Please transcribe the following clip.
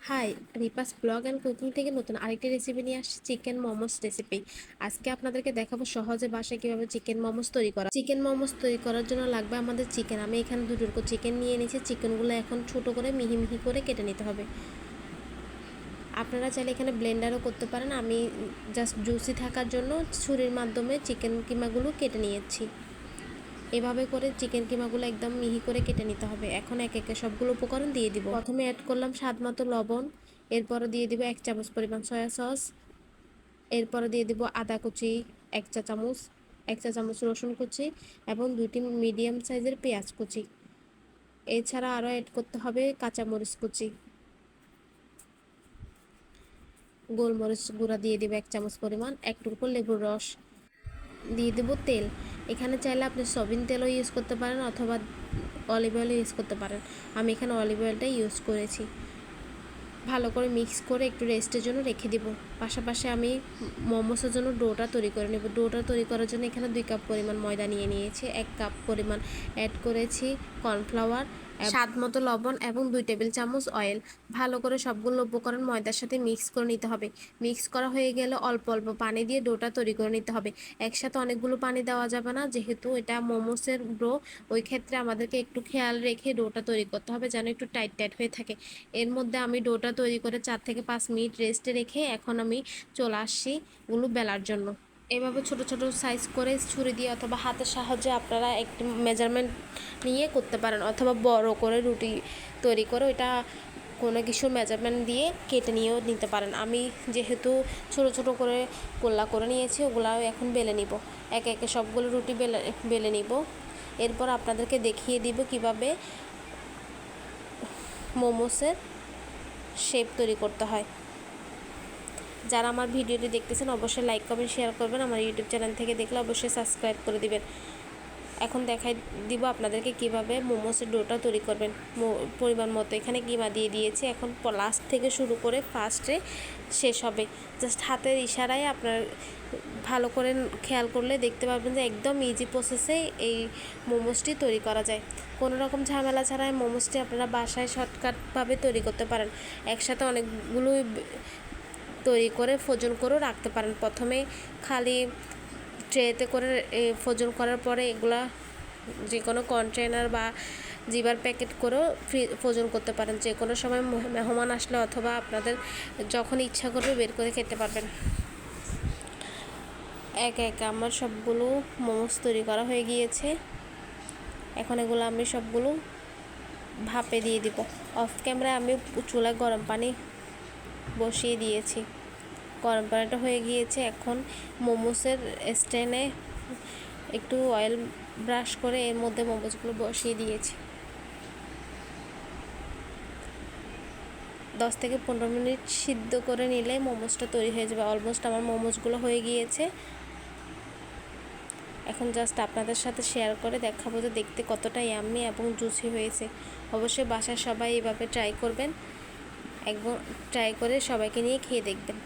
High, রিপাস blog and cooking থেকে নতুন আরেকটি রেসিপি নিয়ে আসছি, চিকেন মোমোস রেসিপি। আজকে আপনাদেরকে দেখাবো সহজে বাসায় কিভাবে চিকেন মোমোস তৈরি করা। চিকেন মোমোস তৈরি করার জন্য লাগবে আমাদের চিকেন। আমি এখানে 2 টুকরো চিকেন নিয়ে নিয়েছি। চিকেনগুলো এখন ছোট করে মিহি মিহি করে কেটে নিতে হবে। আপনারা চাইলে এখানে ব্লেন্ডারও করতে পারেন। আমি জাস্ট জুসি থাকার জন্য ছুরির মাধ্যমে চিকেন কিমাগুলো কেটে নিয়েছি। এভাবে করে চিকেন কিমাগুলো একদম মিহি করে কেটে নিতে হবে। এখন এক একে সবগুলো উপকরণ দিয়ে দিব। প্রথমে অ্যাড করলাম স্বাদ মতো লবণ, এরপরে দিয়ে দিব 1 চামচ পরিমাণ সয়া সস, এরপরে দিয়ে দিব আদা কুচি 1 চা চামচ, 1 চা চামচ রসুন কুচি এবং 2টি মিডিয়াম সাইজের পেঁয়াজ কুচি। এছাড়া আরও অ্যাড করতে হবে কাঁচামরিচ কুচি, গোলমরিচ গুঁড়া দিয়ে দিব 1 চামচ পরিমাণ, এক টুকরো লেবুর রস, দিয়ে দেব তেল। এখানে চাইলে আপনি সয়াবিন তেলও ইউজ করতে পারেন অথবা অলিভ অয়েলও ইউজ করতে পারেন। আমি এখানে অলিভ অয়েলটাই ইউজ করেছি। ভালো করে মিক্স করে একটু রেস্টের জন্য রেখে দিব। পাশাপাশি আমি মোমোসের জন্য ডোটা তৈরি করে নেব। ডোটা তৈরি করার জন্য এখানে 2 কাপ পরিমাণ ময়দা নিয়ে নিয়েছি, 1 কাপ পরিমাণ অ্যাড করেছি কর্নফ্লাওয়ার, স্বাদ মতো লবণ এবং 2 টেবিল চামচ অয়েল। ভালো করে সবগুলো উপকরণ ময়দার সাথে মিক্স করে নিতে হবে। মিক্স করা হয়ে গেলে অল্প অল্প পানি দিয়ে ডোটা তৈরি করে নিতে হবে। একসাথে অনেকগুলো পানি দেওয়া যাবে না, যেহেতু এটা মোমোসের ডো। ওই ক্ষেত্রে আমাদেরকে একটু খেয়াল রেখে ডোটা তৈরি করতে হবে যেন একটু টাইট টাইট হয়ে থাকে। এর মধ্যে আমি ডোটা তৈরি করে 4 থেকে 5 মিনিট রেস্টে রেখে এখন আমি চলে আসছি ওগুলো বেলার জন্য। এভাবে ছোট ছোট সাইজ করে ছুরি দিয়ে অথবা হাতের সাহায্যে আপনারা একটি মেজারমেন্ট নিয়ে করতে পারেন, অথবা বড় করে রুটি তৈরি করে ওইটা কোনো কিছু মেজারমেন্ট দিয়ে কেটে নিয়েও নিতে পারেন। আমি যেহেতু ছোট ছোট করে গোল্লা করে নিয়েছি, ওগুলাও এখন বেলে নিব। একে একে সবগুলো রুটি বেলে নিব। এরপর আপনাদেরকে দেখিয়ে দিব কিভাবে মোমোসের শেপ তৈরি করতে হয়। যারা আমার ভিডিওটি দেখতেছেন অবশ্যই লাইক কমেন্ট শেয়ার করবেন। আমার ইউটিউব চ্যানেল থেকে দেখলে অবশ্যই সাবস্ক্রাইব করে দিবেন। এখন দেখাই দিব আপনাদেরকে কিভাবে মোমোসের ডোটা তৈরি করবেন। পরিমাণ মতো এখানে কিমা দিয়ে দিয়েছি। এখন লাস্ট থেকে শুরু করে ফার্স্টে শেষ হবে। জাস্ট হাতের ইশারায় আপনার ভালো করে খেয়াল করলে দেখতে পারবেন যে একদম ইজি প্রসেসে এই মোমোসটি তৈরি করা যায়। কোনো রকম ঝামেলা ছাড়াই মোমোসটি আপনারা বাসায় শর্টকাটভাবে তৈরি করতে পারেন। একসাথে অনেকগুলো তৈরি করে ফ্রোজেন করেও রাখতে পারেন। প্রথমে খালি ট্রেতে করে ফ্রোজেন করার পরে এগুলা যে কোনো কন্টেনার বা জিবার প্যাকেট করেও ফ্রোজেন করতে পারেন। যে কোনো সময় মেহমান আসলে অথবা আপনাদের যখন ইচ্ছা করবে বের করে খেতে পারবেন। একে একে আমার সবগুলো মোমোস তৈরি করা হয়ে গিয়েছে। এখন এগুলো আমি সবগুলো ভাপে দিয়ে দিব। অফ ক্যামেরায় আমি চুলায় গরম পানি বসিয়ে দিয়েছি। গরম পানিটা হয়ে গিয়েছে। এখন মোমোসের স্ট্যান্ডে একটু অয়েল ব্রাশ করে এর মধ্যে মোমোসগুলো বসিয়ে দিয়েছি। 10 থেকে 15 মিনিট সিদ্ধ করে নিলে মোমোসটা তৈরি হয়ে যাবে। অলমোস্ট আমার মোমোসগুলো হয়ে গিয়েছে। এখন জাস্ট আপনাদের সাথে শেয়ার করে দেখাবো যে দেখতে কতটা ইয়াম্মি এবং জুসি হয়েছে। অবশ্যই বাসায় সবাই এভাবে ট্রাই করবেন। একবার ট্রাই করে সবাইকে নিয়ে খেয়ে দেখবেন।